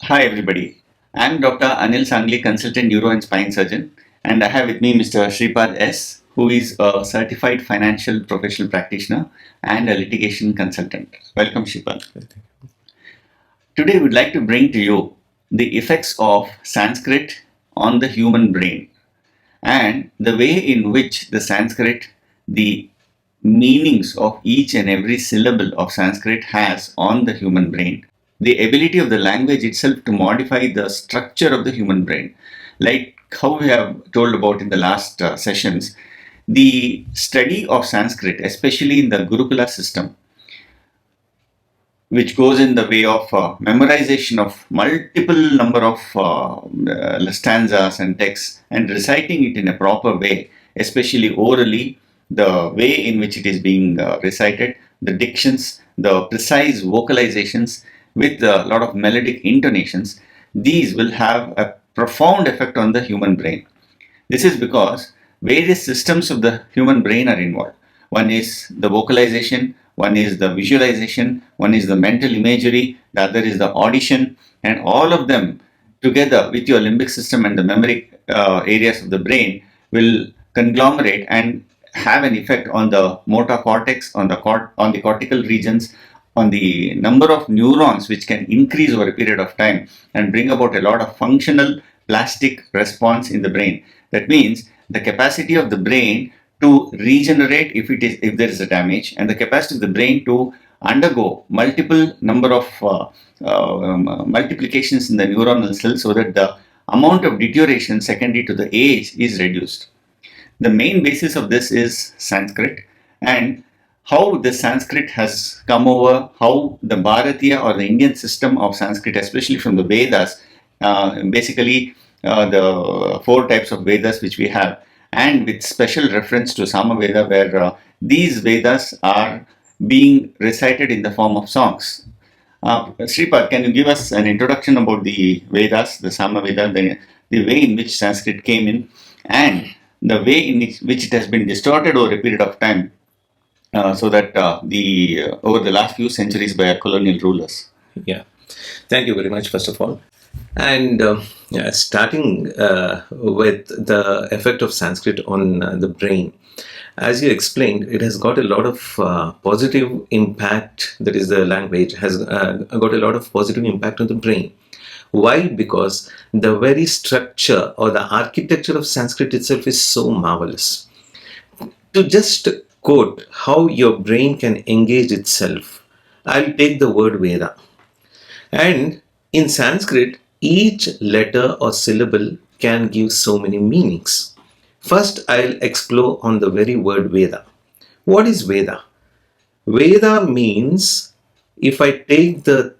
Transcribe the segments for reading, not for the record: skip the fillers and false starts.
Hi everybody, I am Dr. Anil Sangli, consultant neuro and spine surgeon, and I have with me Mr. Shripad S, who is a certified financial professional practitioner and a litigation consultant. Welcome, Shripad. Today we would like to bring to you the effects of Sanskrit on the human brain and the way in which the Sanskrit, the meanings of each and every syllable of Sanskrit has on the human brain, the ability of the language itself to modify the structure of the human brain. Like how we have told about in the last sessions, the study of Sanskrit, especially in the Gurukula system, which goes in the way of memorization of multiple number of stanzas and texts and reciting it in a proper way, especially orally, the way in which it is being recited, the dictions, the precise vocalizations with a lot of melodic intonations, these will have a profound effect on the human brain. This is because various systems of the human brain are involved. One is the vocalization, one is the visualization, one is the mental imagery, the other is the audition, and all of them together with your limbic system and the memory areas of the brain will conglomerate and have an effect on the motor cortex, on the cortical regions, on the number of neurons, which can increase over a period of time and bring about a lot of functional plastic response in the brain. That means the capacity of the brain to regenerate if there is a damage, and the capacity of the brain to undergo multiple number of multiplications in the neuronal cells so that the amount of deterioration secondary to the age is reduced. The main basis of this is Sanskrit, and how the Sanskrit has come over, how the Bharatiya or the Indian system of Sanskrit, especially from the Vedas, basically the four types of Vedas which we have, and with special reference to Samaveda, where these Vedas are being recited in the form of songs. Shripad, can you give us an introduction about the Vedas, the Samaveda, the way in which Sanskrit came in, and the way in which it has been distorted over a period of time, so that over the last few centuries by our colonial rulers? Yeah, thank you very much, first of all. And starting with the effect of Sanskrit on the brain, as you explained, it has got a lot of positive impact. That is, the language has got a lot of positive impact on the brain. Why? Because the very structure or the architecture of Sanskrit itself is so marvelous. To just quote how your brain can engage itself, I'll take the word Veda. And in Sanskrit, each letter or syllable can give so many meanings. First, I'll explore on the very word Veda. What is Veda? Veda means, if I take the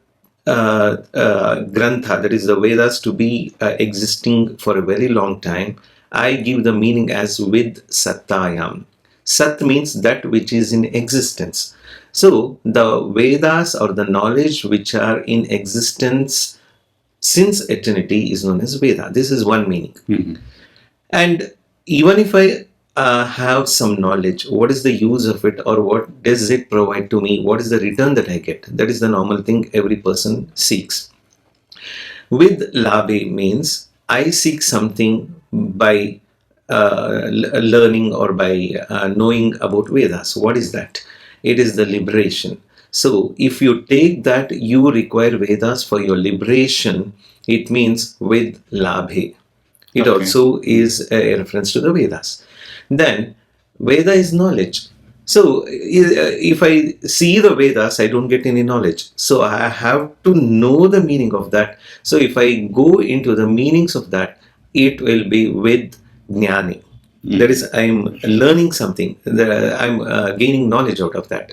Grantha, that is the Vedas, to be existing for a very long time, I give the meaning as with Sattayam. Sat means that which is in existence. So the Vedas, or the knowledge which are in existence since eternity, is known as Veda. This is one meaning. Mm-hmm. And even if I have some knowledge, what is the use of it, or what does it provide to me? What is the return that I get? That is the normal thing every person seeks. With Labhe means I seek something by learning or by knowing about Vedas. What is that? It is the liberation. So if you take that you require Vedas for your liberation, it means with Labhe. It Okay. also is a reference to the Vedas. Then Veda is knowledge. So if I see the Vedas, I don't get any knowledge. So I have to know the meaning of that. So if I go into the meanings of that, it will be with Jnani. That is, I'm learning something. I'm gaining knowledge out of that.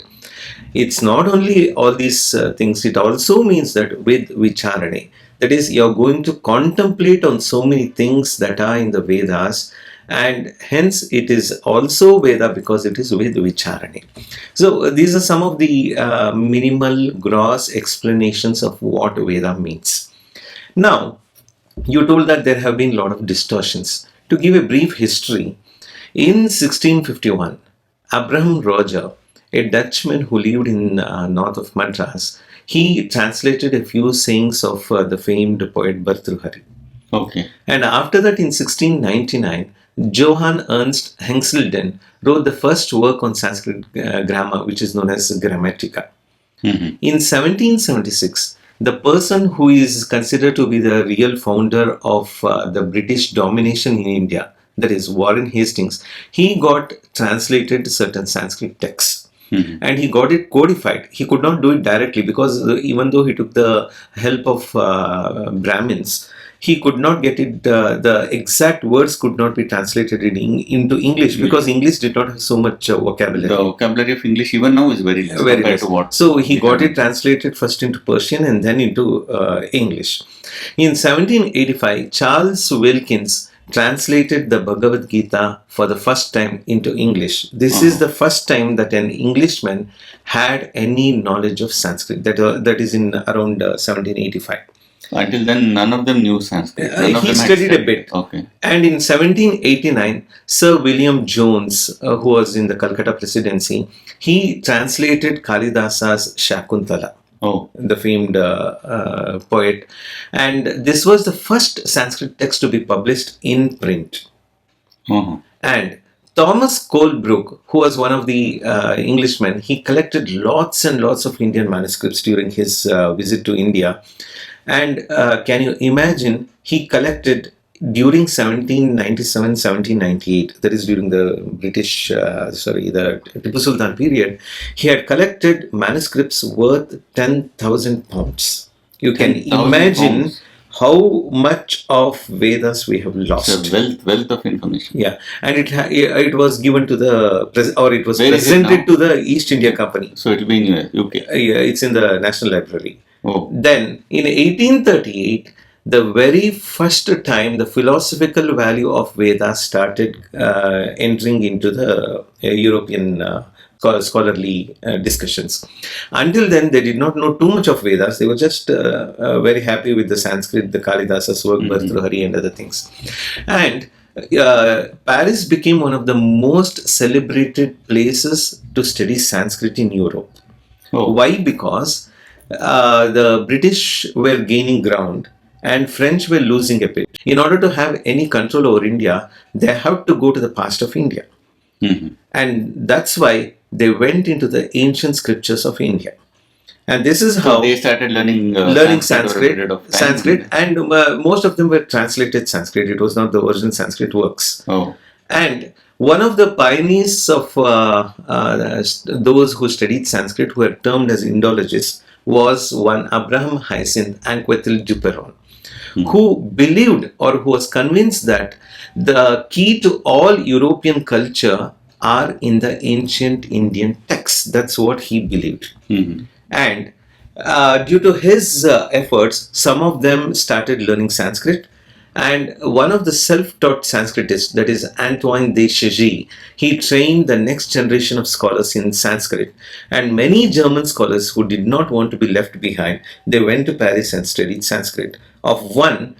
It's not only all these things, it also means that with Vicharane. That is, you're going to contemplate on so many things that are in the Vedas, and hence it is also Veda because it is with Vicharane. So these are some of the minimal gross explanations of what Veda means. Now, you told that there have been a lot of distortions. To give a brief history, in 1651, Abraham Roger, a Dutchman who lived in north of Madras, he translated a few sayings of the famed poet Bhartrhari. Okay. And after that, in 1699, Johann Ernst Hengselden wrote the first work on Sanskrit grammar, which is known as Grammatica. Mhm. In 1776, the person who is considered to be the real founder of the British domination in India, that is Warren Hastings, he got translated certain Sanskrit texts. Mhm. And he got it codified. He could not do it directly because even though he took the help of Brahmins, he could not get it, the exact words could not be translated into English because English did not have so much vocabulary. The vocabulary of English even now is very less Very compared less. to what. So he we got have. it translated first into Persian and then into English. In 1785, Charles Wilkins translated the Bhagavad Gita for the first time into English. This is the first time that an Englishman had any knowledge of Sanskrit. That is in around 1785. Until then, none of them knew Sanskrit. None of He them had studied a bit. Okay. And in 1789, Sir William Jones, who was in the Calcutta Presidency, he translated Kalidasa's Shakuntala, Oh. the famed poet. And this was the first Sanskrit text to be published in print. Uh-huh. And Thomas Colebrook, who was one of the Englishmen, he collected lots and lots of Indian manuscripts during his visit to India. And can you imagine, he collected during 1797-1798, that is during the British, the Tipu Sultan period, he had collected manuscripts worth 10,000 pounds. You can 10,000 imagine pounds. how much of Vedas we have lost. It's a wealth of information. Yeah, and it was given to the it was Where is it presented now? to the East India Company. So it will be in UK. Yeah, it's in the National Library. Oh. Then in 1838, the very first time the philosophical value of Vedas started entering into the European scholarly discussions. Until then, they did not know too much of Vedas. They were just very happy with the Sanskrit, the Kalidasa's work, Bhartrhari and other things. And Paris became one of the most celebrated places to study Sanskrit in Europe. Oh. Why? Because the British were gaining ground and French were losing a bit. In order to have any control over India, they have to go to the past of India. Mhm. And that's why they went into the ancient scriptures of India. And this is So how they started learning learning over a period of time. Sanskrit, and most of them were translated Sanskrit. It was not the original Sanskrit works. Oh. And one of the pioneers of those who studied Sanskrit, who are termed as Indologists, was one Abraham Hyacinth Anquetil Duperron, who believed or who was convinced that the key to all European culture are in the ancient Indian texts. That's what he believed. Mhm. And due to his efforts, some of them started learning Sanskrit. And one of the self-taught Sanskritists, that is Antoine de Chagny, he trained the next generation of scholars in Sanskrit. And many German scholars who did not want to be left behind, they went to Paris and studied Sanskrit. One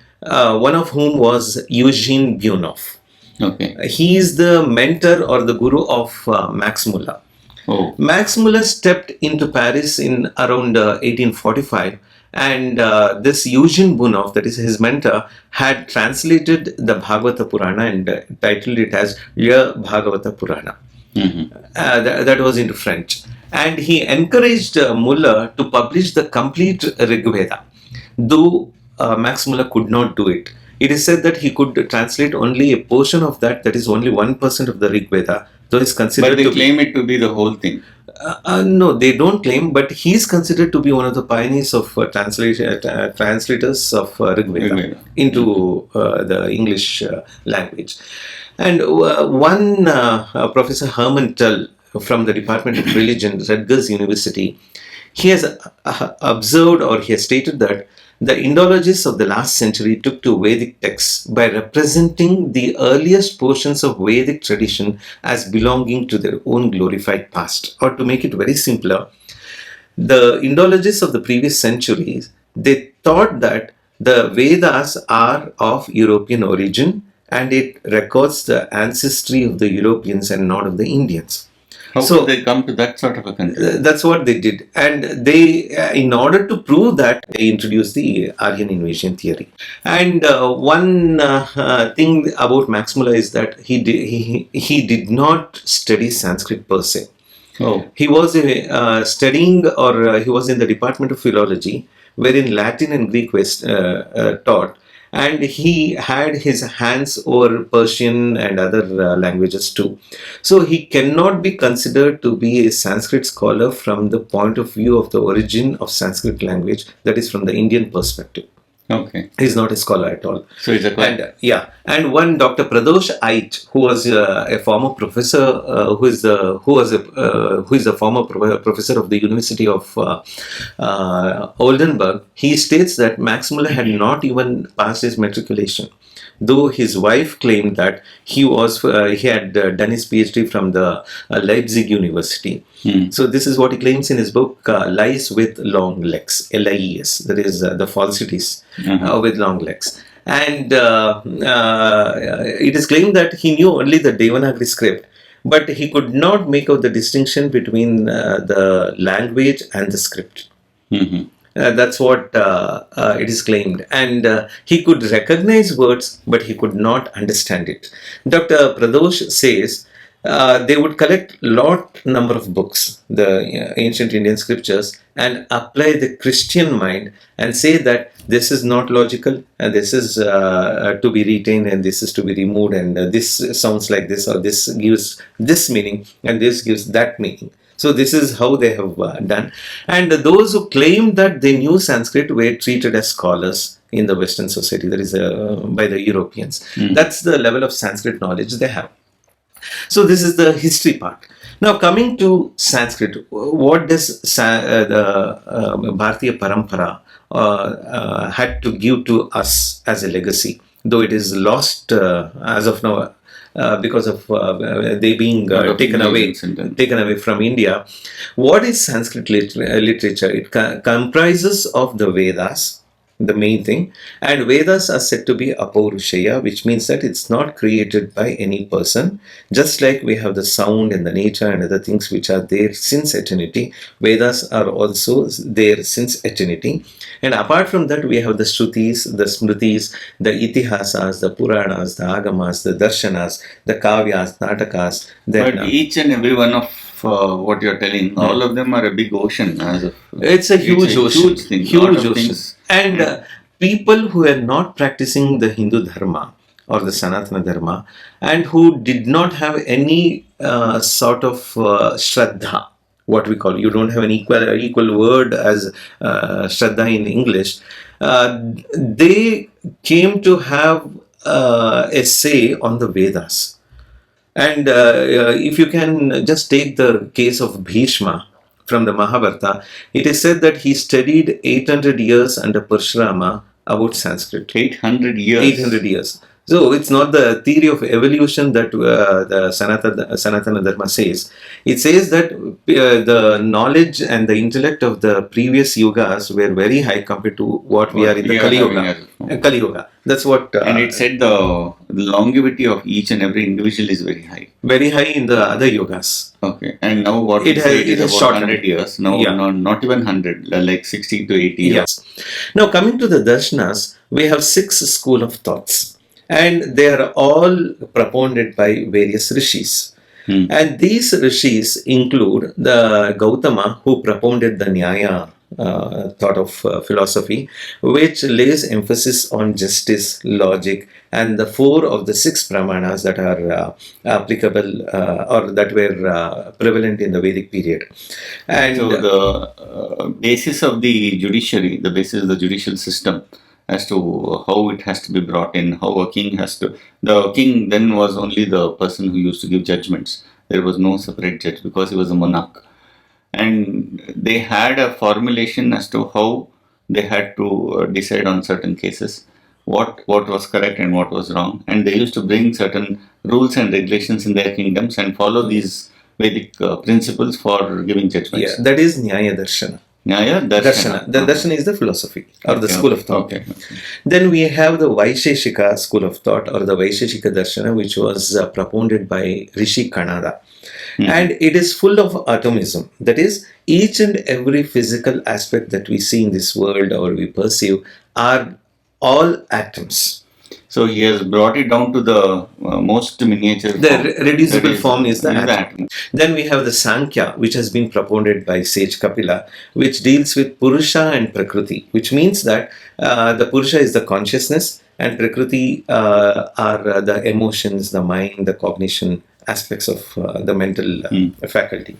of whom was Eugene Bunoff. Okay. He is the mentor or the guru of Max Muller. Oh. Max Muller stepped into Paris in around 1845, and this Eugene Bunoff, that is his mentor, had translated the Bhagavata Purana and titled it as Le Bhagavata Purana. Mhm. That was into French. And he encouraged Muller to publish the complete Rig Veda, though Max Muller could not do it. It is said that he could translate only a portion of that, that is only 1% of the Rig Veda, though it's considered But they to claim it to be the whole thing. no, they don't claim, but he is considered to be one of the pioneers of translators of Rig Veda Rig Veda. into the English language. And one Professor Herman Tull from the Department of Religion, Rutgers University, he has observed, or he has stated that the Indologists of the last century took to Vedic texts by representing the earliest portions of Vedic tradition as belonging to their own glorified past. Or to make it very simpler, the Indologists of the previous centuries, they thought that the Vedas are of European origin and it records the ancestry of the Europeans and not of the Indians. How So could they come to that sort of a conclusion? that's what they did, and they, in order to prove that, they introduced the Aryan invasion theory. And one thing about Max Muller is that he did not study Sanskrit per se. Oh, He was studying, or he was in the Department of Philology, wherein Latin and Greek was taught, and he had his hands over Persian and other languages too. So he cannot be considered to be a Sanskrit scholar from the point of view of the origin of Sanskrit language, that is from the Indian perspective. okay. He's not a scholar at all. So it's a quite And one Dr. Pradosh Ait, who was a former professor, who is a former professor of the University of Oldenburg, he states that Max Muller had not even passed his matriculation, though his wife claimed that he had done his PhD from the Leipzig University. So this is what he claims in his book, Lies with Long Legs, LIES, that is the falsities with long legs. And it is claimed that he knew only the Devanagari script, but he could not make out the distinction between the language and the script. That's what it is claimed. And he could recognize words, but he could not understand it. Dr. Pradosh says they would collect lot number of books, the ancient Indian scriptures, and apply the Christian mind and say that this is not logical, and this is to be retained, and this is to be removed, and this sounds like this, or this gives this meaning, and this gives that meaning. So this is how they have done. And those who claimed that they knew Sanskrit were treated as scholars in the Western society, that is by the Europeans. That's the level of Sanskrit knowledge they have. So this is the history part. Now coming to Sanskrit, what does the Bharatiya Parampara had to give to us as a legacy, though it is lost as of now because of they being taken away from India. What is Sanskrit literature? It comprises of the Vedas, the main thing, and Vedas are said to be apaurushaya, which means that it's not created by any person. Just like we have the sound and the nature and other things which are there since eternity, Vedas are also there since eternity. And apart from that, we have the Shrutis, the Smritis, the Itihasas, the Puranas, the Agamas, the Darshanas, the Kavyas, Natakas. But each and every one of what you're telling, all of them are a big ocean. It's a huge ocean. Huge thing. Huge ocean. And people who are not practicing the Hindu Dharma or the Sanatana Dharma, and who did not have any sort of Shraddha, what we call, you don't have an equal word as Shraddha in English, they came to have a say on the Vedas. And if you can just take the case of Bhishma from the Mahabharata, it is said that he studied 800 years under Parshurama about Sanskrit. 800 years. 800 years. So it's not the theory of evolution that the Sanatana Dharma says. It says that the knowledge and the intellect of the previous yugas were very high compared to what we are in the Kali Yuga. Kali Yuga. That's what. And it said the longevity of each and every individual is very high. Very high in the other yugas. Okay. And now what it is about shortened. 100 years. Now, not even 100, like 60 to 80 years. Yes. Now coming to the Darshanas, we have 6 school of thoughts. And they are all propounded by various rishis. And these rishis include the Gautama, who propounded the Nyaya thought of philosophy, which lays emphasis on justice, logic, and the 4 of the 6 pramanas that are applicable or that were prevalent in the Vedic period. And so the basis of the judiciary, the basis of the judicial system, as to how it has to be brought in, how a king has to... The king then was only the person who used to give judgments. There was no separate judge because he was a monarch. And they had a formulation as to how they had to decide on certain cases, what was correct and what was wrong. And they used to bring certain rules and regulations in their kingdoms and follow these Vedic principles for giving judgments. Yeah, that is Nyaya Darshana. Nyaya Darshana. The Darshana is the philosophy or the school of thought. Okay. Then we have the Vaisheshika school of thought or the Vaisheshika Darshana, which was propounded by Rishi Kanada. and it is full of atomism. That is, each and every physical aspect that we see in this world or we perceive are all atoms. So he has brought it down to the most miniature The form. reducible form is the Is atom. Then we have the Sankhya, which has been propounded by sage Kapila, which deals with Purusha and Prakriti, which means that the Purusha is the consciousness and Prakriti are the emotions, the mind, the cognition aspects of the mental faculty.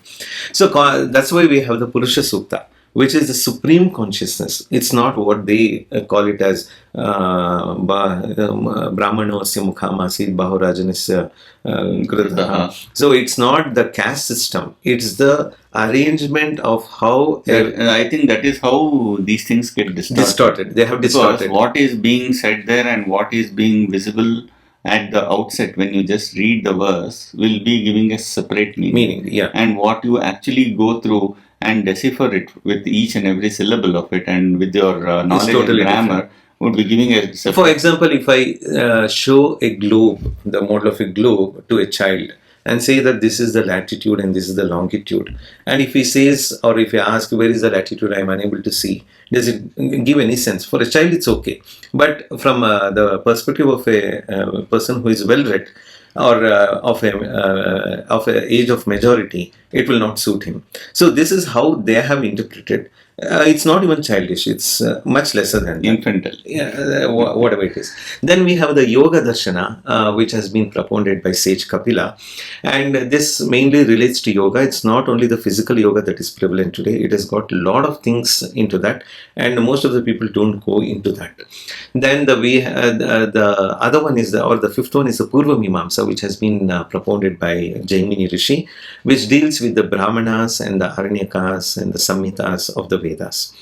So that's why we have the Purusha Sukta, which is the supreme consciousness. It's not what they call it as Brahmanosya Mukhamasid Bahurajanasya Kritaha. So it's not the caste system, it's the arrangement of how... I think that is how these things get distorted. They have distorted. Because what is being said there and what is being visible at the outset when you just read the verse will be giving a separate meaning. Yeah. And what you actually go through and decipher it with each and every syllable of it and with your knowledge totally and grammar different. would be giving a separate... For example, if I show a globe, the model of a globe to a child and say that this is the latitude and this is the longitude, and if he says or if he asks where is the latitude, I am unable to see, does it give any sense? For a child it's okay, but from the perspective of a person who is well read or of a age of majority, it will not suit him. So this is how they have interpreted. It's not even childish, it's much lesser than that. Infantile. Yeah, whatever it is. Then we have the Yoga Darshana, which has been propounded by sage Kapila, and this mainly relates to yoga. It's not only the physical yoga that is prevalent today, it has got a lot of things into that, and most of the people don't go into that. Then the other one is the fifth one is the Purva Mimamsa, which has been propounded by Jaimini Rishi, which deals with the Brahmanas and the Aranyakas and the Samhitas of the Vedas.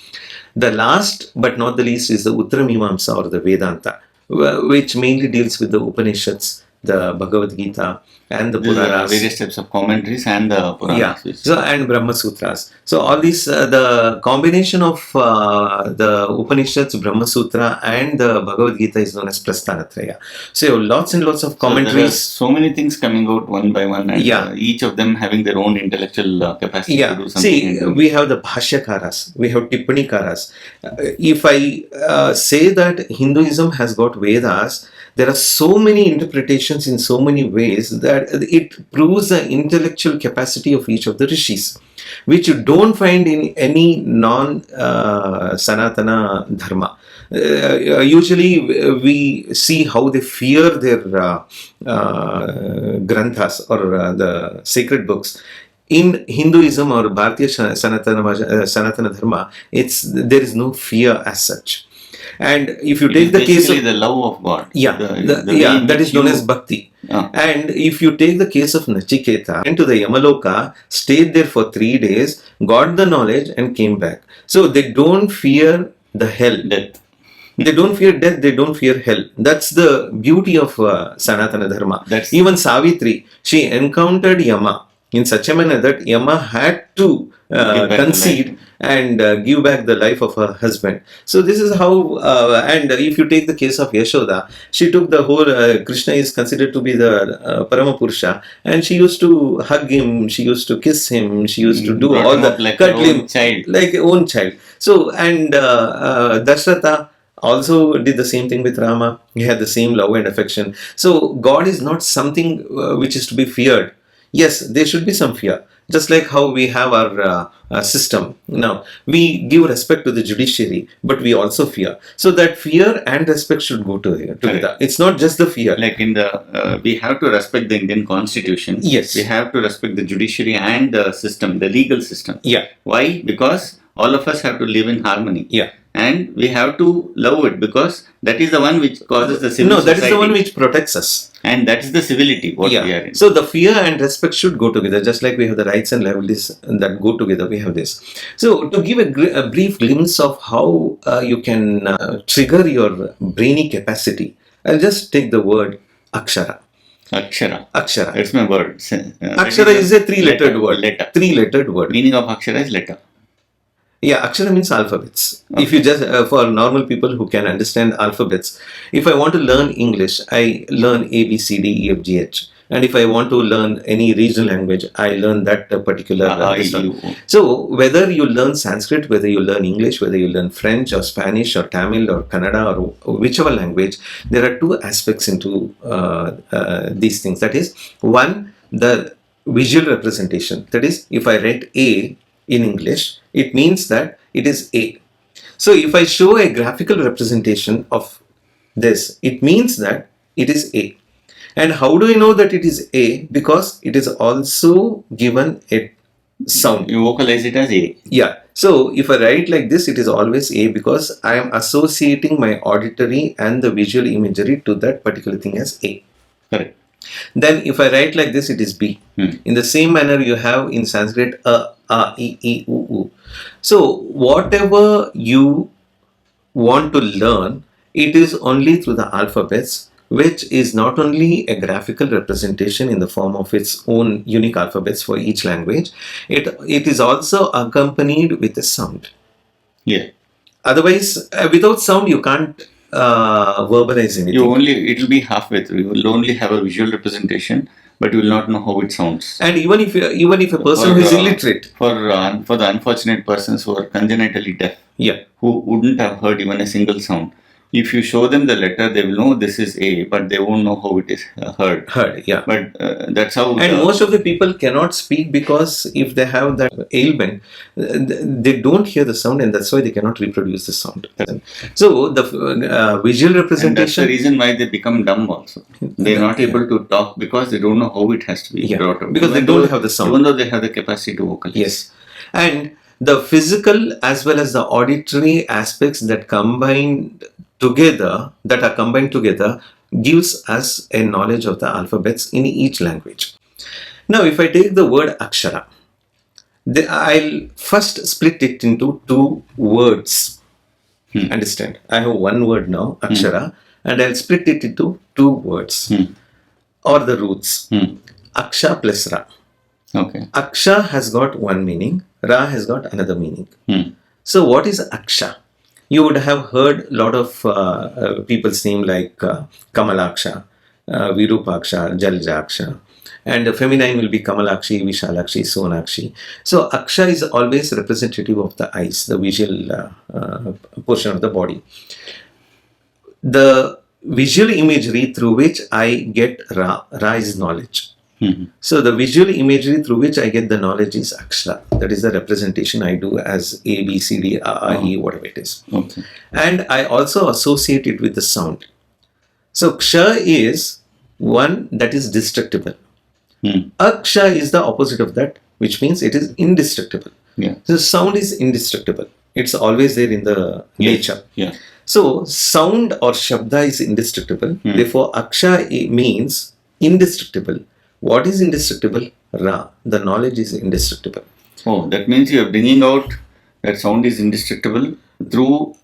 The last but not the least is the Uttara Mimamsa or the Vedanta, which mainly deals with the Upanishads, the Bhagavad Gita, and the Puranas. Various types of commentaries and the Puranas. Yeah. So, and Brahma Sutras. So all these, the combination of the Upanishads, Brahma Sutra, and the Bhagavad Gita is known as Prasthanatraya. So lots and lots of commentaries. So there are so many things coming out one by one, and each of them having their own intellectual capacity to do something. See, we have the Bhashyakaras, we have Tippanikaras. If I say that Hinduism has got Vedas, there are so many interpretations in so many ways that it proves the intellectual capacity of each of the rishis, which you don't find in any non-Sanatana dharma. Usually we see how they fear their granthas or the sacred books. In Hinduism or Bharatiya Sanatana dharma, there is no fear as such. And if you take the case of the love of God, that is known as bhakti. And if you take the case of Nachiketa, went to the Yamaloka, stayed there for 3 days, got the knowledge and came back. So they don't fear the hell. Death. They don't fear death, they don't fear hell. That's the beauty of Sanatana Dharma. Even Savitri, she encountered Yama in such a manner that Yama had to concede and give back the life of her husband. So this is how, and if you take the case of Yashoda, she took the whole, Krishna is considered to be the Paramapurusha, and she used to hug him, she used to kiss him, she used to do all the like cuddling, like own child. So, and Dasharatha also did the same thing with Rama. He had the same love and affection. So God is not something which is to be feared. Yes, there should be some fear. Just like how we have our system. Now, we give respect to the judiciary, but we also fear. So that fear and respect should go together. Right. It's not just the fear. Like in the, we have to respect the Indian Constitution. Yes. We have to respect the judiciary and the system, the legal system. Yeah. Why? Because all of us have to live in harmony. Yeah. And we have to love it because that is the one which causes the civil society. That is the one which protects us. And that is the civility what we are in. So the fear and respect should go together, just like we have the rights and liabilities that go together, we have this. So to give a brief glimpse of how you can trigger your brainy capacity, I'll just take the word Akshara. Akshara. Akshara. It's my word. Akshara is a three-lettered word. Letter. Three-lettered word. Meaning of Akshara is letter. Yeah, Akshara means alphabets. Okay. If you just, for normal people who can understand alphabets, if I want to learn English, I learn A, B, C, D, E, F, G, H. And if I want to learn any regional language, I learn that particular this one. So whether you learn Sanskrit, whether you learn English, whether you learn French or Spanish or Tamil or Kannada or whichever language, there are two aspects into these things. That is, one, the visual representation. That is, if I write A in English, it means that it is A. So if I show a graphical representation of this, it means that it is A. And how do I know that it is A? Because it is also given a sound. You vocalize it as A. Yeah. So if I write like this, it is always A because I am associating my auditory and the visual imagery to that particular thing as A. Correct. Then if I write like this, it is B. In the same manner you have in Sanskrit A, I, U, U. So whatever you want to learn, it is only through the alphabets, which is not only a graphical representation in the form of its own unique alphabets for each language, it is also accompanied with a sound. Yeah. Otherwise, without sound, you can't verbalize anything. It will be halfway through. You will only have a visual representation, but you will not know how it sounds. And even if a person who is illiterate, for the unfortunate persons who are congenitally deaf, yeah, who wouldn't have heard even a single sound, if you show them the letter, they will know this is A, but they won't know how it is heard. Yeah. But that's how. And most of the people cannot speak because if they have that ailment, they don't hear the sound, and that's why they cannot reproduce the sound. So the visual representation. And that's the reason why they become dumb also. They are not able to talk because they don't know how it has to be brought out. Because they don't have the sound. Even though they have the capacity to vocalize. Yes. And the physical as well as the auditory aspects that are combined together gives us a knowledge of the alphabets in each language. Now, if I take the word akshara, I'll first split it into two words. Understand? I have one word now, akshara, and I'll split it into two words or the roots. Aksha plus ra. Okay. Aksha has got one meaning, ra has got another meaning. So what is aksha? You would have heard a lot of people's name like Kamalaksha, Virupaksha, Jaljaksha, and the feminine will be Kamalakshi, Vishalakshi, Sonakshi. So Aksha is always representative of the eyes, the visual portion of the body. The visual imagery through which I get Ra is knowledge. So the visual imagery through which I get the knowledge is akshara. That is the representation I do as A, B, C, D, A, E, whatever it is. Okay. And I also associate it with the sound. So ksha is one that is destructible. Aksha is the opposite of that, which means it is indestructible. Yeah. So sound is indestructible. It's always there in the nature. Yeah. So sound or shabda is indestructible. Therefore, aksha means indestructible. What is indestructible? Ra. The knowledge is indestructible. Oh, that means you are bringing out that sound is indestructible through,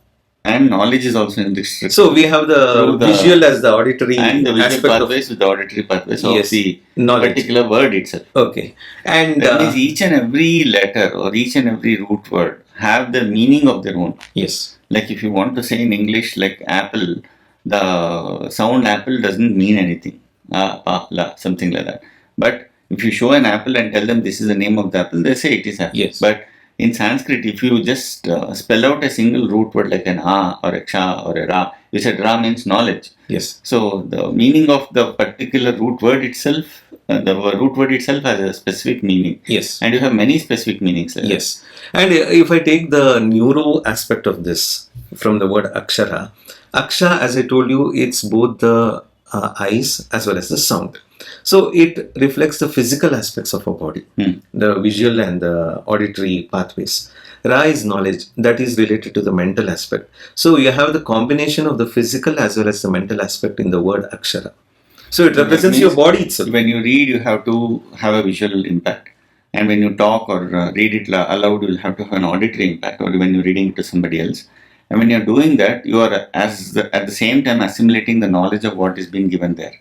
and knowledge is also indestructible. So we have the visual as the auditory and the visual aspect pathways with the auditory pathways of the knowledge. Particular word itself. Okay. And that means each and every letter or each and every root word have the meaning of their own. Yes. Like if you want to say in English like apple, the sound apple doesn't mean anything. Pa, la, something like that. But if you show an apple and tell them this is the name of the apple, they say it is apple. Yes. But in Sanskrit, if you just spell out a single root word like an a or a ksha or a ra, you said ra means knowledge. Yes. So the meaning of the particular root word itself, the root word itself has a specific meaning. Yes. And you have many specific meanings. Yes. And if I take the neuro aspect of this from the word akshara, aksha, as I told you, it's both the eyes as well as the sound. So it reflects the physical aspects of our body, the visual and the auditory pathways. Ra is knowledge, that is related to the mental aspect. So you have the combination of the physical as well as the mental aspect in the word akshara. So it represents your body itself. When you read, you have to have a visual impact. And when you talk or read it aloud, you will have to have an auditory impact, or when you're reading it to somebody else. And when you're doing that, you are at the same time assimilating the knowledge of what is being given there.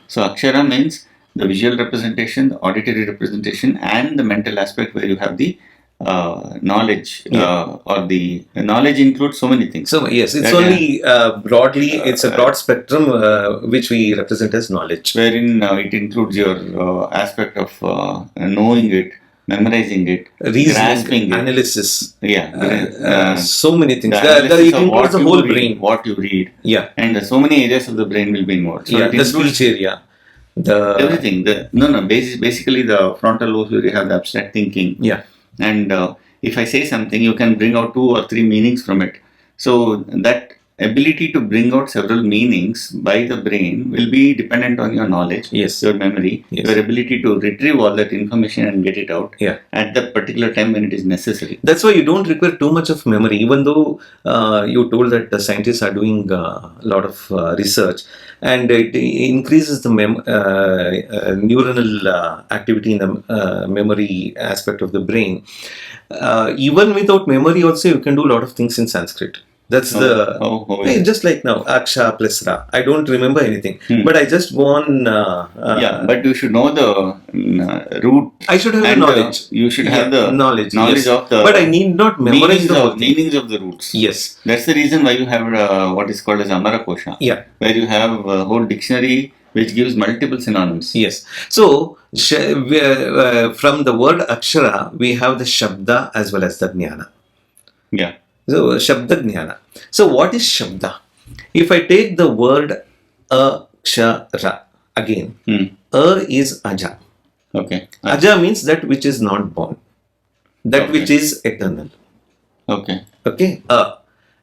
So akshara means the visual representation, the auditory representation, and the mental aspect where you have the knowledge, or the knowledge includes so many things. So yes, it's That, only broadly, it's a broad spectrum which we represent as knowledge. wherein it includes your aspect of knowing it, memorizing it, Reasoning, grasping it. analysis, So many things. the analysis It of includes what the you whole read, brain. what you read, Yeah, and so many areas of the brain will be involved. So yeah, it the includes speech area, the everything. Basically the frontal lobe, you have the abstract thinking. yeah. And if I say something, you can bring out 2 or 3 meanings from it. So that ability to bring out several meanings by the brain will be dependent on your knowledge, Yes. your memory, Yes. your ability to retrieve all that information and get it out Yeah. at the particular time when it is necessary. That's why you don't require too much of memory, even though you told that the scientists are doing a lot of research and it increases the neuronal activity in the memory aspect of the brain. Even without memory, also you can do a lot of things in Sanskrit. That's just like now, Aksha plus Ra. I don't remember anything, but I just go on. But you should know the root. I should have the knowledge. You should have the knowledge yes. of the. But I need not memorize the whole thing. Meanings of the roots. Yes. That's the reason why you have what is called as Amara Kosha. Yeah. Where you have a whole dictionary which gives multiple synonyms. Yes. So from the word Akshara, we have the Shabda as well as the Jnana. Yeah. So, Shabda Jnana. So, what is Shabda? If I take the word Akshara again, is Aja. Okay. Aja means that which is not born, that which is eternal. Okay. Okay.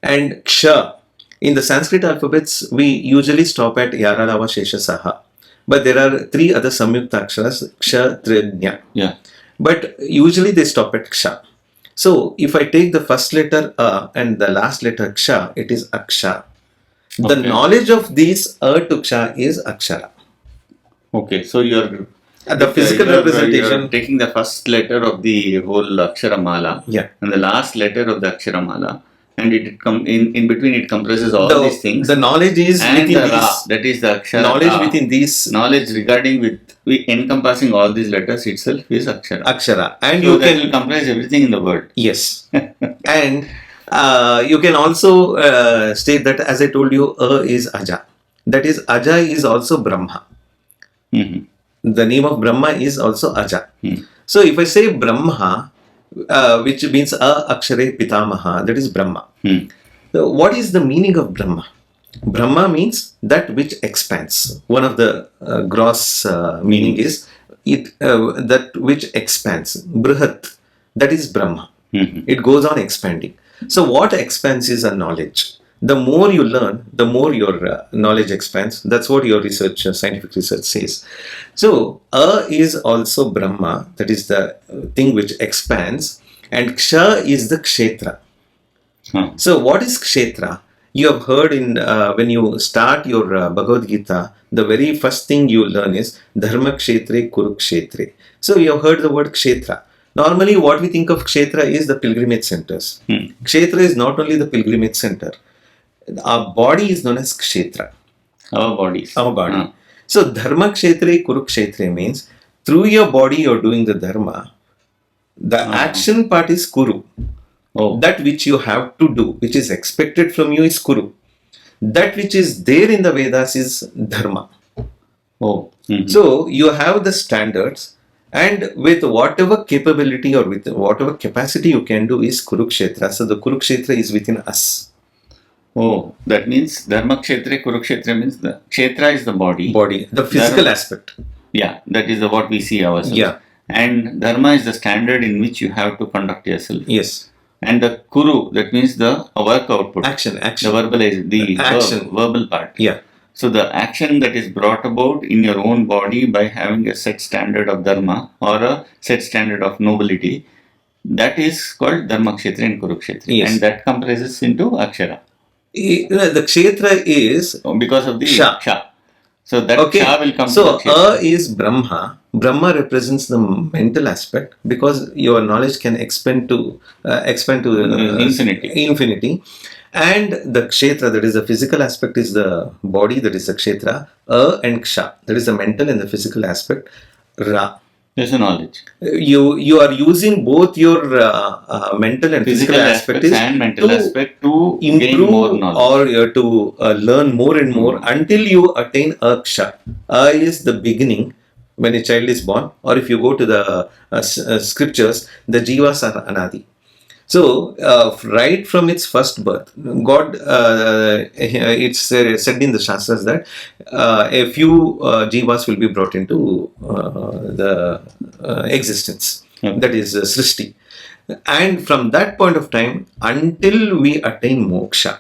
And Ksha. In the Sanskrit alphabets, we usually stop at Yara, Lava, Shesha, Saha. But there are 3 other Samyukta Aksharas, Ksha, Tri, Jna. Yeah. But usually they stop at Ksha. So, if I take the first letter A and the last letter Ksha, it is Aksha. The knowledge of these A to Ksha is Akshara. Okay, so you're the physical representation. You're taking the first letter of the whole Akshara Mala, and the last letter of the Akshara Mala, and it in between it comprises all these things. The knowledge is and within the these. Ra, that is the Akshara. Knowledge within these. Knowledge regarding encompassing all these letters itself is Akshara. Akshara. And so that will comprise everything in the world. Yes. And you can also state that, as I told you, is Aja. That is, Aja is also Brahma. Mm-hmm. The name of Brahma is also Aja. So if I say Brahma, which means Akshare Pitamaha, that is Brahma. So what is the meaning of Brahma? Brahma means that which expands. One of the gross meaning is that which expands. Brihat, that is Brahma. It goes on expanding. So what expands is a knowledge. The more you learn, the more your knowledge expands. That's what your research, scientific research says. So, is also Brahma, that is the thing which expands, and Ksha is the Kshetra. So, what is Kshetra? You have heard in when you start your Bhagavad Gita, the very first thing you learn is Dharma Kshetre Kurukshetre. So, you have heard the word Kshetra. Normally, what we think of Kshetra is the pilgrimage centers. Kshetra is not only the pilgrimage center. Our body is known as Kshetra. Our bodies. Our body. So, Dharma Kshetre Kurukshetre means through your body you're doing the Dharma. The action part is Kuru. That which you have to do, which is expected from you is Kuru. That which is there in the Vedas is Dharma. So, you have the standards, and with whatever capability or with whatever capacity you can do is Kurukshetra. So, the Kurukshetra is within us. That means Dharma Kshetra, Kurukshetra means the Kshetra is the body. The physical aspect. Yeah, that is what we see ourselves. Yeah. And Dharma is the standard in which you have to conduct yourself. Yes. And the Kuru, that means the work output. Action. The verbalize, the action. Verbal part. Yeah. So the action that is brought about in your own body by having a set standard of Dharma or a set standard of nobility, that is called Dharma Kshetra and Kurukshetra. Yes. And that comprises into Akshara. The Kshetra is because of the Ksha. So that okay. Ksha will come so to the Kshetra. Is Brahma. Brahma represents the mental aspect because your knowledge can expand to infinity. And the Kshetra, that is the physical aspect, is the body, that is the Kshetra. And Ksha, that is the mental and the physical aspect. Ra. There's a knowledge. You are using both your mental and physical aspect is and mental to aspect to gain more improve knowledge. or to learn more and more until you attain aksha. Is the beginning when a child is born, or if you go to the scriptures, the jivas are anadi. So, right from its first birth, God, it's said in the Shastras that a few jivas will be brought into the existence. Okay. That is Srishti. And from that point of time until we attain moksha,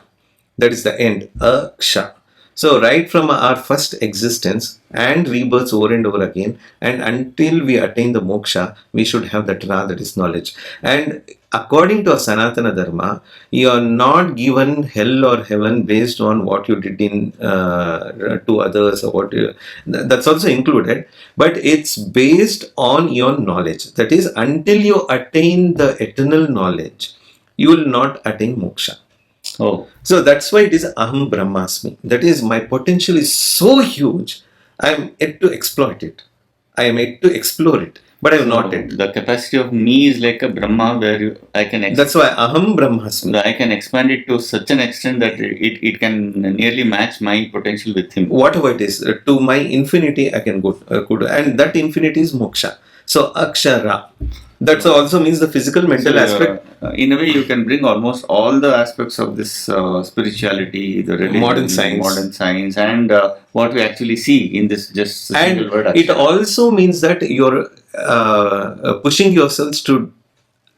that is the end, aksha. So, right from our first existence and rebirths over and over again, and until we attain the moksha, we should have that ra, that is knowledge. And according to a Sanatana Dharma, you are not given hell or heaven based on what you did in to others or what you, that's also included, but it's based on your knowledge. That is, until you attain the eternal knowledge, you will not attain moksha. Oh, So that's why it is Aham Brahmasmi. That is, my potential is so huge, I am yet to exploit it. I am yet to explore it, but I have not yet. the capacity of me is like a Brahma where I can That's why Aham Brahmasmi. I can expand it to such an extent that it can nearly match my potential with him. Whatever it is, to my infinity I can go to, and that infinity is moksha. So Akshara. That also means the physical, mental aspect. In a way, you can bring almost all the aspects of this spirituality, the religion, Modern science. and what we actually see in this just And single word. it Akshara. also means that you're pushing yourselves to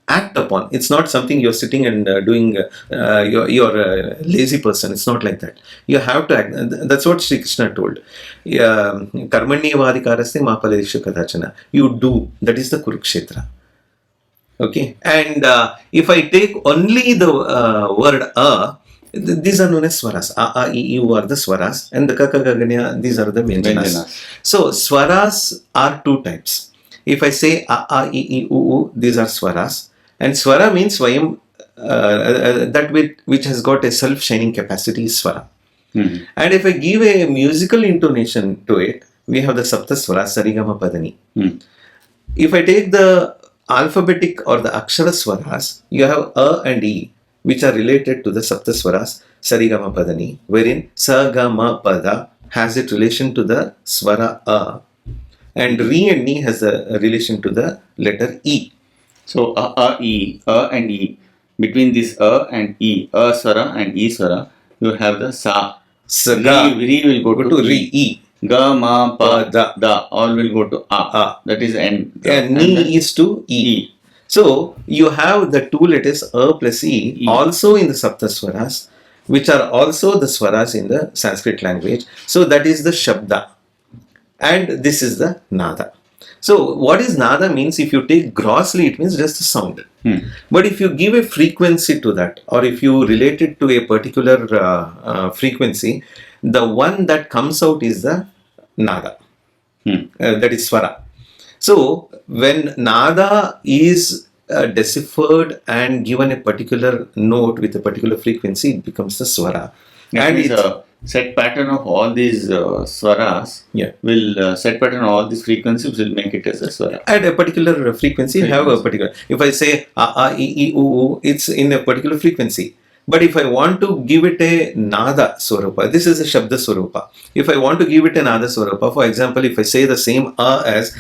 act upon. It's not something you're sitting and doing. You're a lazy person. It's not like that. You have to act. That's what Sri Krishna told. Karmanyavadikaraste mapaledishu kadachana. You do. That is the Kurukshetra. Okay. And if I take only the word these are known as swaras. A, I, U are the swaras, and the kaka, gaganya, these are the vyanjanas. So swaras are two types. If I say a, I, U, these are swaras, and swara means swayam, that which has got a self-shining capacity is swara. Mhm. And if I give a musical intonation to it, we have the sapta swara, sarigama padani. If I take the alphabetic or the akshara swaras, you have a and e, which are related to the sapta swaras, sarigama padani, wherein sagama pada has a relation to the swara a, and re and ni has a relation to the letter e. So e, and e. Between this and e, swara and e swara, you have the sa. Saga Re will go to re e. Ga, ma, pa, da, all will go to a. That is n. And ni is to e. So you have the two letters a plus e also in the sapta swaras, which are also the swaras in the Sanskrit language. So that is the shabda, and this is the nada. So what is nada means, if you take grossly, it means just a sound. But if you give a frequency to that, or if you relate it to a particular frequency, the one that comes out is the nada. That is swara. So when nada is deciphered and given a particular note with a particular frequency, it becomes the swara. And it's a set pattern of all these swaras. Will set pattern of all these frequencies will make it as a swara. At a particular frequency, you have a particular. If I say a, I, I, U, it's in a particular frequency. But if I want to give it a nada swarupa, this is a shabda swarupa. If I want to give it a nada swarupa, for example, if I say the same as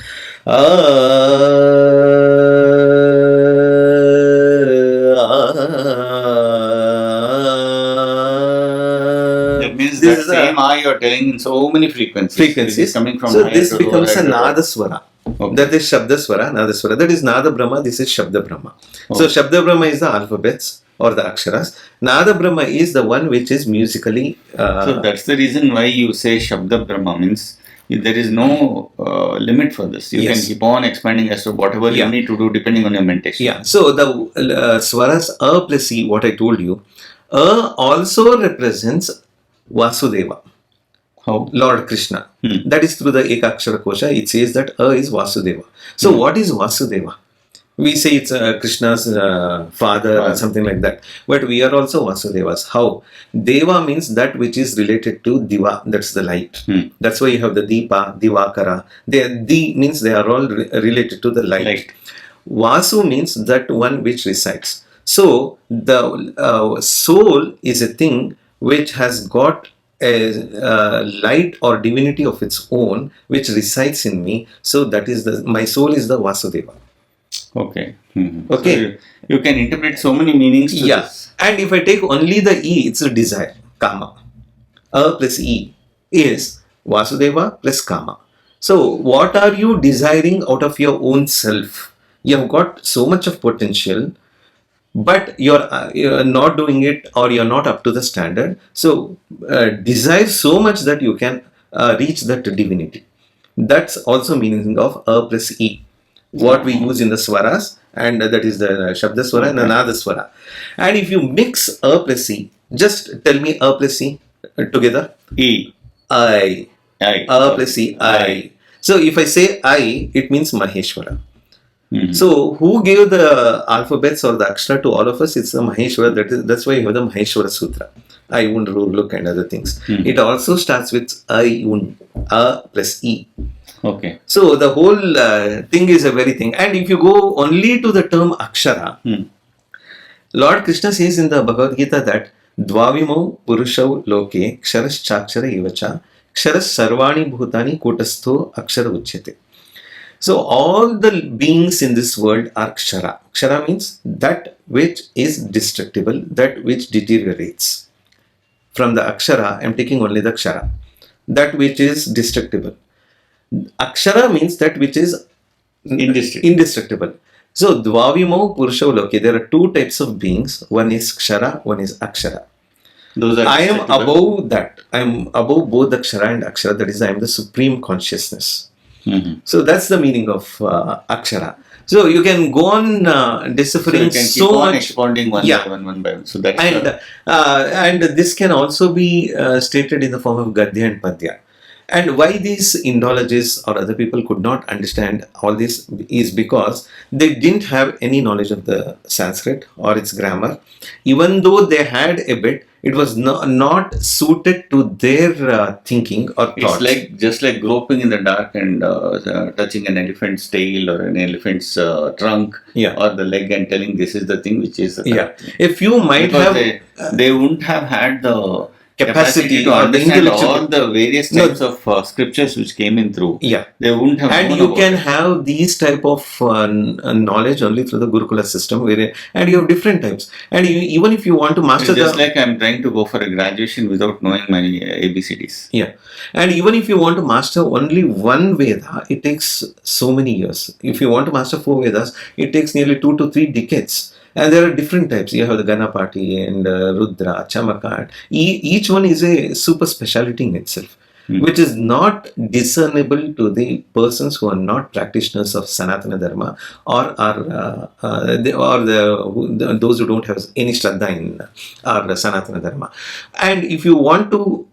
that means that same you are telling in so many frequencies. This is coming from so this becomes a nada swara. Okay. That is shabda swara, nada swara. That is nada brahma, this is shabda brahma. So shabda brahma is the alphabets or the aksharas. Nada brahma is the one which is musically. So that's the reason why you say shabda brahma, means there is no limit for this. You can keep on expanding as to whatever you need to do depending on your meditation. So the swaras a plus e, what I told you, also represents Vasudeva. How? Lord Krishna. That is through the AKSHARA kosha. It says that is Vasudeva. So what is Vasudeva? We say it's Krishna's father or something like that. But we are also Vasudevas. How? Deva means that which is related to Diva, that's the light. That's why you have the Deepa, Divakara. Di means they are all related to the light. Vasu means that one which resides. So the soul is a thing which has got a light or divinity of its own which resides in me. So that is my soul is the Vasudeva. Okay. Okay. So you can interpret so many meanings to this. And if I take only the E, it's a desire, Kama. A plus E is Vasudeva plus Kama. So what are you desiring out of your own self? You have got so much of potential, but you're not doing it, or you're not up to the standard. So desire so much that you can reach that divinity. That's also meaning of A plus E, what we use in the swaras, and that is the Shabda Swara and the Nada Swara. And if you mix A plus E, just tell me A plus E together. E. I. I. A plus E, I. So if I say I, it means Maheshwara. So who gave the alphabets or the akshara to all of us? It's the Maheshwara. That's why you have the Maheshwara Sutra. I, Un, Ru, Look, and other things. It also starts with I, Un, A plus E. Okay. So the whole thing is a very thing. And if you go only to the term Akshara, Lord Krishna says in the Bhagavad Gita that Dvavimau Purushau Loke Ksharas Chakshara Ivacha Ksharas Sarvani Bhutani Kutastho Akshara Uchyate. So all the beings in this world are Kshara. Kshara means that which is destructible, that which deteriorates. From the Akshara, I am taking only the Kshara. That which is destructible. Akshara means that which is indestructible. So, Dvavimau Purusha Loke, there are two types of beings. One is Kshara, one is Akshara. I am above that. I am above both the Kshara and Akshara. That is, I am the supreme consciousness. So, that's the meaning of Akshara. So, you can go on deciphering so much. Expounding one by one. So that's and this can also be stated in the form of Gadya and Padya. And why these Indologists or other people could not understand all this is because they didn't have any knowledge of the Sanskrit or its grammar. Even though they had a bit, it was not suited to their thinking or thoughts. It's just like groping in the dark and touching an elephant's tail or an elephant's trunk or the leg and telling this is the thing which is the thing. If you might have... They wouldn't have had the capacity to understand all the various types of scriptures which came in through. They wouldn't have. And you can have these type of knowledge only through the Gurukula system, and you have different types. And even if you want to master, it's just like I'm trying to go for a graduation without knowing my ABCDs. And even if you want to master only one Veda, it takes so many years. If you want to master 4 Vedas, it takes nearly 2 to 3 decades. And there are different types. You have the Ganapati and Rudra, Chamaka. Each one is a super speciality in itself, which is not discernible to the persons who are not practitioners of Sanatana Dharma or those who don't have any Shraddha in our Sanatana Dharma. And if you want to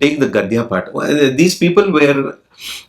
take the Gadya part, these people were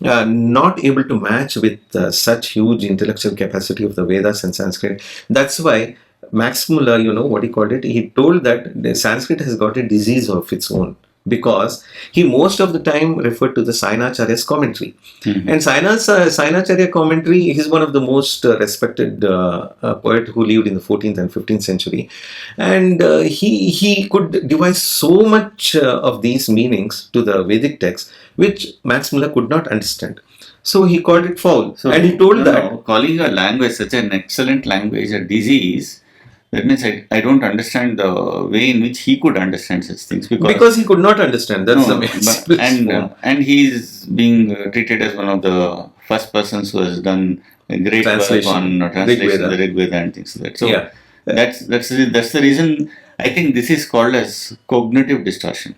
not able to match with such huge intellectual capacity of the Vedas and Sanskrit. That's why Max Muller, what he called it, he told that the Sanskrit has got a disease of its own, because he most of the time referred to the Sainacharya's commentary. And Sainacharya commentary is one of the most respected poet who lived in the 14th and 15th century. And he could devise so much of these meanings to the Vedic text, which Max Muller could not understand. So he called it foul. And he told that... calling a language such an excellent language a disease, that means I don't understand the way in which he could understand such things. Because he could not understand. That's the main and he is being treated as one of the first persons who has done a great work on translation of the Rig Veda and things like that. So that's the reason I think this is called as cognitive distortion.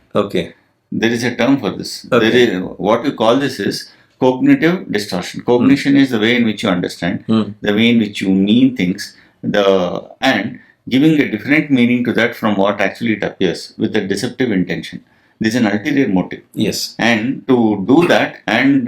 There is a term for this. What we call this is cognitive distortion. Cognition is the way in which you understand, the way in which you mean things, and giving a different meaning to that from what actually it appears with a deceptive intention. There's an ulterior motive. Yes. And to do that and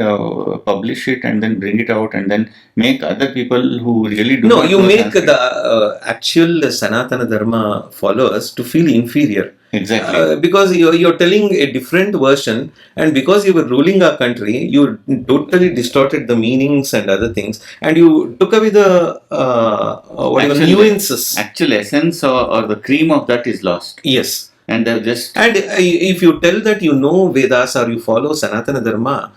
publish it and then bring it out and then make other people who really do No, not you know make Sanskrit. the actual Sanatana Dharma followers to feel inferior. Exactly. Because you're telling a different version, and because you were ruling our country, you totally distorted the meanings and other things, and you took away the nuances. Actual essence or the cream of that is lost. Yes. And they've just... And if you tell that you know Vedas or you follow Sanatana Dharma,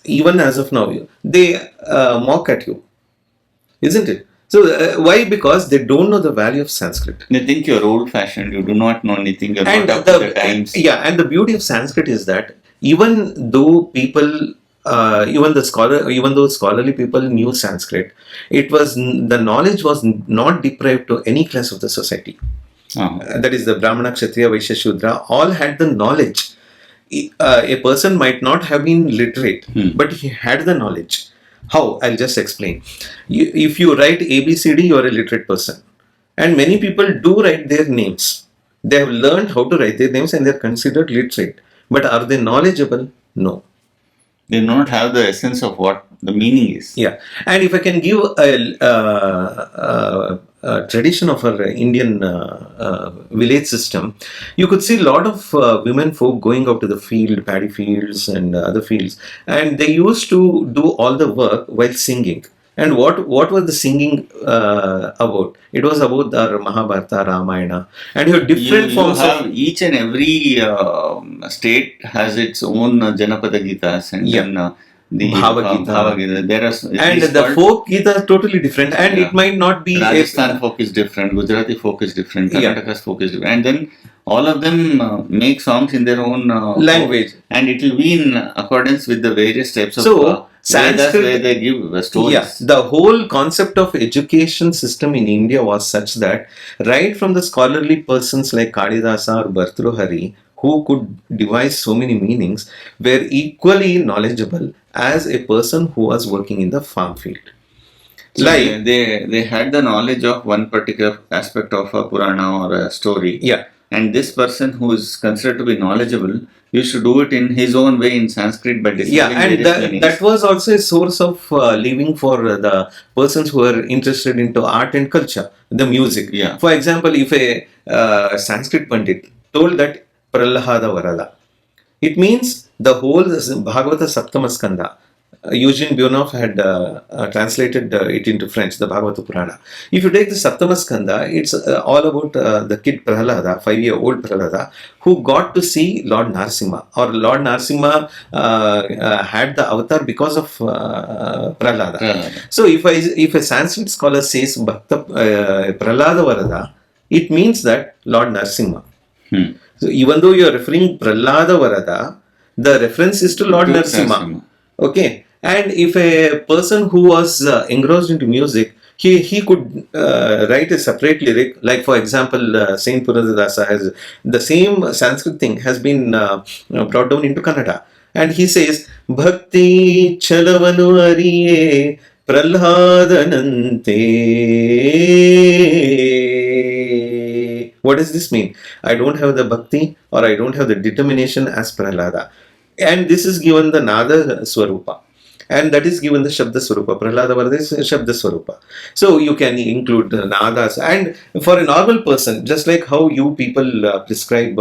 even as of now, they mock at you, isn't it? So why? Because they don't know the value of Sanskrit. They think you're old-fashioned. You do not know anything. You're And not up to the times. yeah, and the beauty of Sanskrit is that even though people, even though scholarly people knew Sanskrit, the knowledge was not deprived to any class of the society. That is the Brahmana, Kshatriya, Vaishya, Shudra, all had the knowledge. A person might not have been literate, but he had the knowledge. How? I'll just explain. If you write ABCD, you are a literate person. And many people do write their names. They have learned how to write their names and they are considered literate. But are they knowledgeable? No. They do not have the essence of what the meaning is. Yeah. And if I can give a tradition of our Indian village system, you could see a lot of women folk going out to the field, paddy fields and other fields, and they used to do all the work while singing. And what was the singing about? It was about the Mahabharata, Ramayana, and you have different forms have of... each and every state has its own Janapada Gitas and then the Bhava Gita. There are, and the folk Gita is totally different, and it might not be... Rajasthan folk is different, Gujarati folk is different, Karnataka's folk is different, and then all of them make songs in their own language, and it will be in accordance with the various types of Sanskrit, where they give stories. Yeah, the whole concept of education system in India was such that right from the scholarly persons like Kalidasa or Bhartrihari, who could devise so many meanings, were equally knowledgeable as a person who was working in the farm field. So they had the knowledge of one particular aspect of a Purana or a story. Yeah. And this person who is considered to be knowledgeable used to do it in his own way in Sanskrit by discovering and that was also a source of living for the persons who are interested into art and culture, the music. Yeah. For example, if a Sanskrit Pandit told that Pralahada Varada, it means the whole Bhagavata Saptamaskanda. Eugene Buonoff had translated it into French, the Bhagavata Purana. If you take the Saptamaskanda, it's all about the kid Prahlada, 5-year-old Prahlada, who got to see Lord Narasimha. Or Lord Narasimha had the avatar because of Prahlada. So if a Sanskrit scholar says Bhakta Prahlada Varada, it means that Lord Narasimha. So even though you are referring Prahlada Varada, the reference is to Lord Narasimha. Okay. And if a person who was engrossed into music, he could write a separate lyric, like for example, Saint Purandarasa has the same Sanskrit thing has been brought down into Kannada. And he says, Bhakti chalavanu ariye pralhadanante. What does this mean? I don't have the bhakti or I don't have the determination as Prahlada. And this is given the Nada Swarupa. And that is given the Shabda Swarupa. Prahlada Varada is Shabda Swarupa. So you can include Nadas. And for a normal person, just like how you people prescribe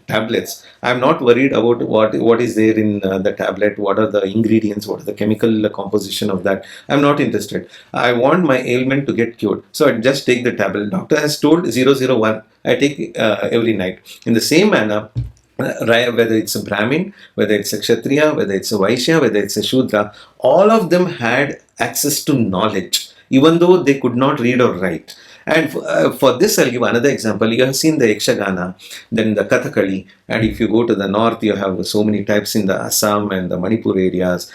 tablets, I am not worried about what is there in the tablet, what are the ingredients, what is the chemical composition of that. I am not interested. I want my ailment to get cured. So I just take the tablet. Doctor has told 001. I take every night. In the same manner, whether it's a Brahmin, whether it's a Kshatriya, whether it's a Vaishya, whether it's a Shudra, all of them had access to knowledge, even though they could not read or write. And for this, I'll give another example. You have seen the Yakshagana, then the Kathakali, and if you go to the north, you have so many types in the Assam and the Manipur areas.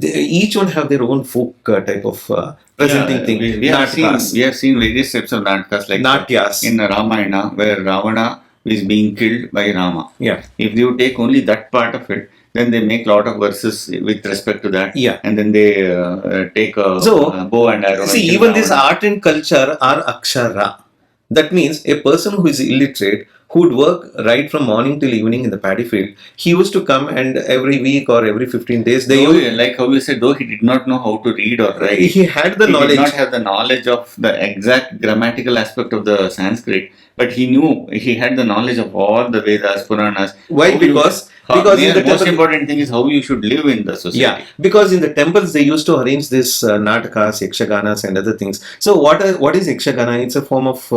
Each one have their own folk type of presenting thing. We have seen various types of Natkas, like Natyas. In Ramayana, where Ravana is being killed by Rama. Yeah. If you take only that part of it, then they make a lot of verses with respect to that. Yeah. And then they take a bow and arrow. See, even this art and culture are akshara. That means a person who is illiterate who would work right from morning till evening in the paddy field. He used to come, and every week or every 15 days, like how you said, though he did not know how to read or write, he had the he knowledge. did not have the knowledge of the exact grammatical aspect of the Sanskrit, but he had the knowledge of all the Vedas, Puranas. Why? Because in the most temple, important thing is how you should live in the society. yeah, because in the temples they used to arrange this natakas, yakshaganas, and other things. So what is yakshagana? It's a form of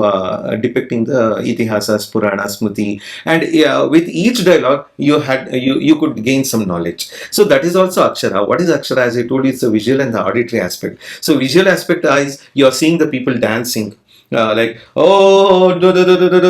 depicting the itihasas, puranas, smriti, and with each dialogue you could gain some knowledge. So that is also akshara. What is akshara? As I told you, it's the visual and the auditory aspect. So visual aspect is you are seeing the people dancing. Like, oh,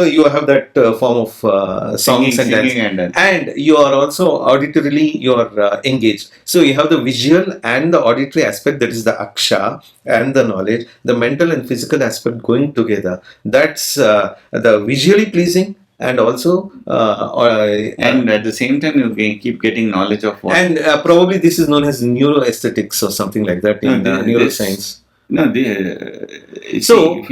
you have that form of songs and dance, and you are also auditorily you are engaged. So you have the visual and the auditory aspect, that is the aksha, and the knowledge, the mental and physical aspect going together. That's the visually pleasing, and also and at the same time you keep getting knowledge of what. And probably this is known as neuroaesthetics or something like that in neuroscience. So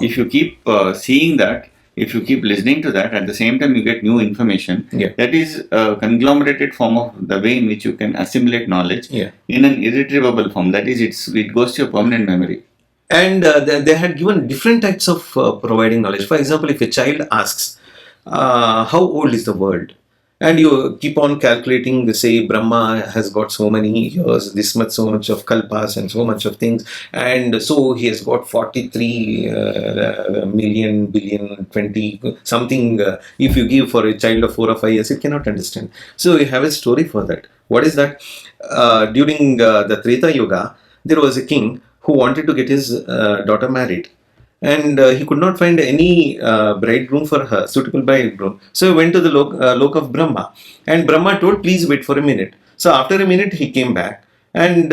if you keep seeing that, if you keep listening to that, at the same time you get new information. Yeah. That is a conglomerated form of the way in which you can assimilate knowledge. Yeah. In an irretrievable form. That is, it goes to your permanent memory. And they had given different types of providing knowledge. For example, if a child asks, how old is the world? And you keep on calculating, say, Brahma has got so many years, so much of kalpas and so much of things. And so he has got 43 million, billion, 20, something. If you give for a child of 4 or 5 years, it cannot understand. So you have a story for that. What is that? During the Treta Yuga, there was a king who wanted to get his daughter married. And he could not find any bridegroom for her, suitable bridegroom. So he went to the lok of Brahma. And Brahma told, please wait for a minute. So after a minute, he came back. And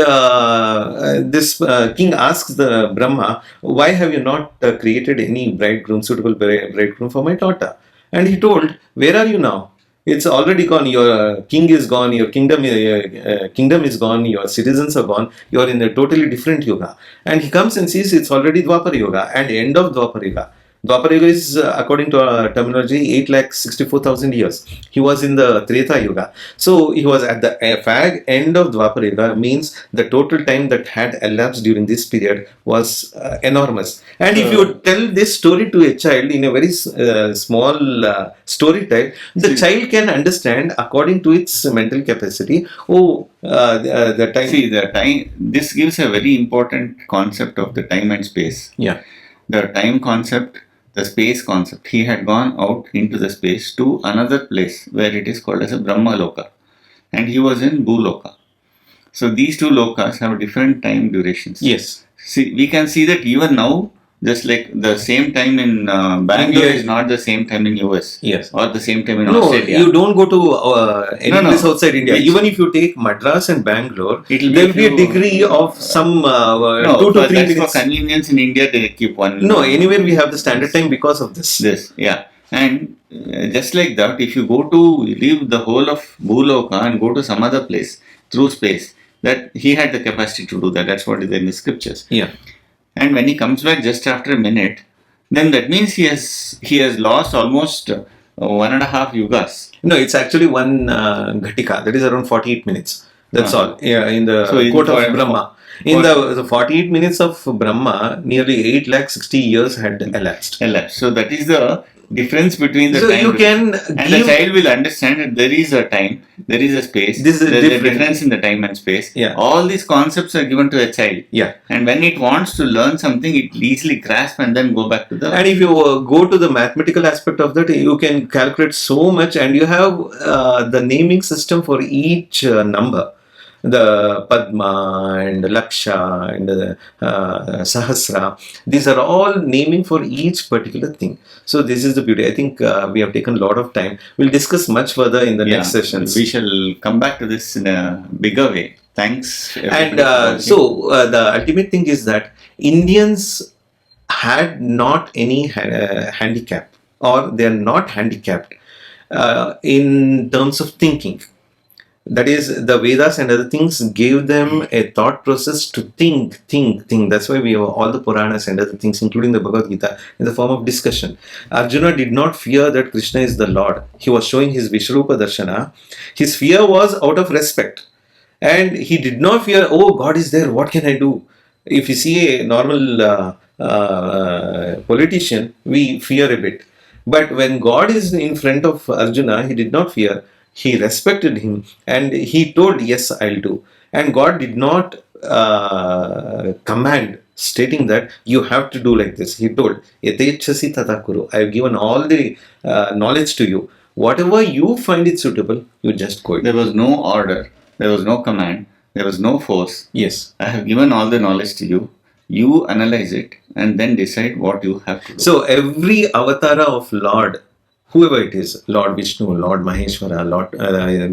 this king asks the Brahma, why have you not created any bridegroom, suitable bridegroom for my daughter? And he told, where are you now? It's already gone. Your king is gone. Your kingdom is gone. Your citizens are gone. You are in a totally different yuga. And he comes and sees it's already Dwapara Yuga and end of Dwapara Yuga. Dwapara Yuga is, according to our terminology, 8,64,000 years. He was in the Treta Yuga. So he was at the fag end of Dwapara Yuga, means the total time that had elapsed during this period was enormous. And if you tell this story to a child in a very small story type, the child can understand according to its mental capacity. The time. See, the time. This gives a very important concept of the time and space. Yeah. The time concept, the space concept. He had gone out into the space to another place where it is called as a Brahma Loka. And he was in Bhuloka. So these two lokas have different time durations. Yes. See, we can see that even now, just like the same time in Bangalore is not the same time in US. Yes. Or the same time in Australia. No, you don't go to any place outside India. Even if you take Madras and Bangalore, there will be a degree of some 2 to 3 minutes. For convenience in India, they keep one. No, anywhere we have the standard time because of this. Yeah. And just like that, if you leave the whole of Bhuloka and go to some other place through space, that he had the capacity to do that. That's what is in the scriptures. Yeah. And when he comes back just after a minute, then that means he has lost almost 1.5 yugas. No, it's actually one ghatika. That is around 48 minutes. That's all. Yeah, in the court of Brahma. In the 48 minutes of Brahma, nearly 8,60,000 years had elapsed. So that is the difference between the time. You can and the child will understand that there is a time, there is a space, there is a difference in the time and space. Yeah. All these concepts are given to a child. Yeah. And when it wants to learn something, it easily grasps and then go back to the... And if you go to the mathematical aspect of that, you can calculate so much, and you have the naming system for each number. The Padma and the Laksha and the Sahasra. These are all naming for each particular thing. So this is the beauty. I think we have taken a lot of time. We'll discuss much further in the next sessions. We shall come back to this in a bigger way. Thanks. And the ultimate thing is that Indians had not any handicap, or they are not handicapped in terms of thinking. That is, the Vedas and other things gave them a thought process to think. That's why we have all the Puranas and other things, including the Bhagavad Gita, in the form of discussion. Arjuna did not fear that Krishna is the Lord. He was showing his Vishwarupa Darshana. His fear was out of respect. And he did not fear, oh, God is there, what can I do? If you see a normal politician, we fear a bit. But when God is in front of Arjuna, he did not fear. He respected him and he told, yes, I'll do. And God did not command, stating that you have to do like this. He told, Yatechasi tata kuru. I have given all the knowledge to you. Whatever you find it suitable, you just go. There was no order, there was no command, there was no force. Yes. I have given all the knowledge to you. You analyze it and then decide what you have to do. So every avatara of Lord, whoever it is, Lord Vishnu, Lord Maheshwara, Lord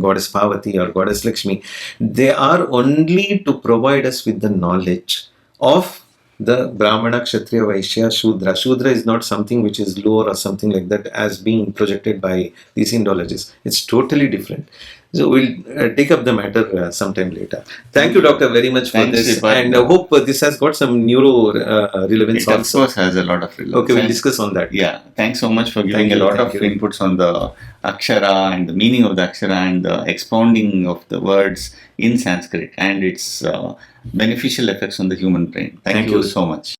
Goddess Parvati or Goddess Lakshmi, they are only to provide us with the knowledge of the Brahmana, Kshatriya, Vaishya, Shudra. Shudra is not something which is lower or something like that as being projected by these Indologists. It's totally different. So we'll take up the matter sometime later. Thank you, Doctor, very much for Thanks, this. Sripad. And I hope this has got some neuro relevance It of also. course has a lot of relevance. Okay, we'll And- discuss on that. Yeah, thanks so much for giving Thank a you, lot thank of you. inputs on the Akshara and the meaning of the Akshara and the expounding of the words in Sanskrit and its beneficial effects on the human brain. Thank Thank you you. so much.